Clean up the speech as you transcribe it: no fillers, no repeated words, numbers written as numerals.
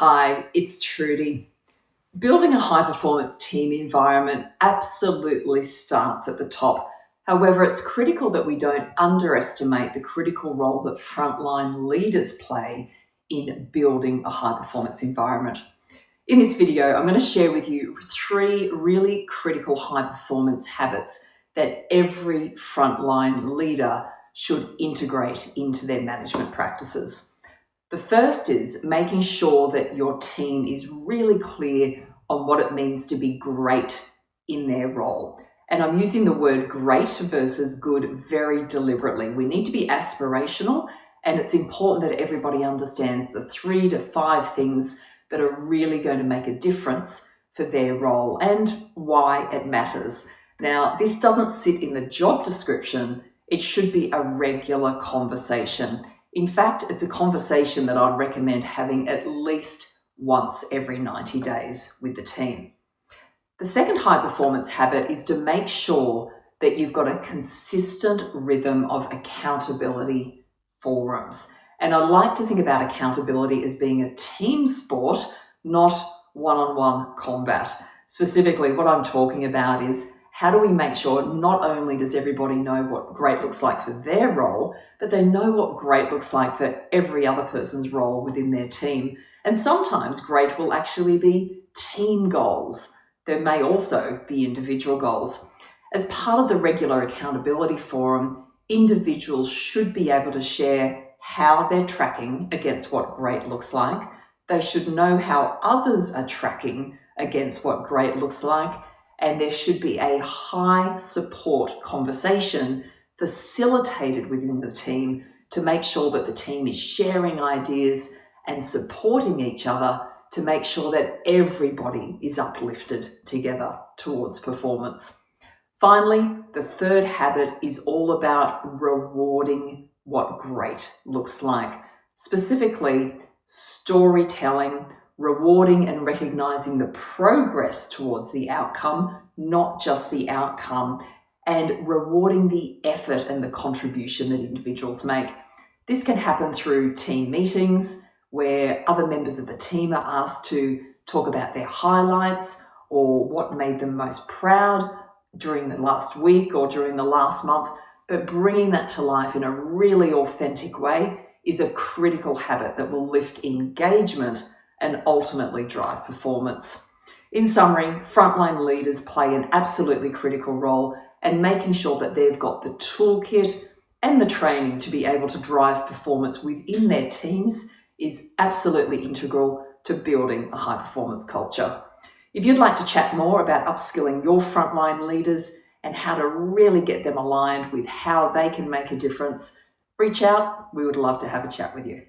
Hi, it's Trudy. Building a high-performance team environment absolutely starts at the top. However, it's critical that we don't underestimate the critical role that frontline leaders play in building a high-performance environment. In this video, I'm going to share with you 3 really critical high-performance habits that every frontline leader should integrate into their management practices. The first is making sure that your team is really clear on what it means to be great in their role. And I'm using the word great versus good very deliberately. We need to be aspirational, and it's important that everybody understands the 3 to 5 things that are really going to make a difference for their role and why it matters. Now, this doesn't sit in the job description. It should be a regular conversation. In fact, it's a conversation that I'd recommend having at least once every 90 days with the team. The second high performance habit is to make sure that you've got a consistent rhythm of accountability forums. And I like to think about accountability as being a team sport, not one-on-one combat. Specifically, what I'm talking about is how do we make sure not only does everybody know what great looks like for their role, but they know what great looks like for every other person's role within their team. And sometimes great will actually be team goals. There may also be individual goals. As part of the regular accountability forum, individuals should be able to share how they're tracking against what great looks like. They should know how others are tracking against what great looks like. And there should be a high support conversation facilitated within the team to make sure that the team is sharing ideas and supporting each other to make sure that everybody is uplifted together towards performance. Finally, the third habit is all about rewarding what great looks like, specifically storytelling, rewarding and recognizing the progress towards the outcome, not just the outcome, and rewarding the effort and the contribution that individuals make. This can happen through team meetings where other members of the team are asked to talk about their highlights or what made them most proud during the last week or during the last month, but bringing that to life in a really authentic way is a critical habit that will lift engagement and ultimately drive performance. In summary, frontline leaders play an absolutely critical role, and making sure that they've got the toolkit and the training to be able to drive performance within their teams is absolutely integral to building a high performance culture. If you'd like to chat more about upskilling your frontline leaders and how to really get them aligned with how they can make a difference, reach out. We would love to have a chat with you.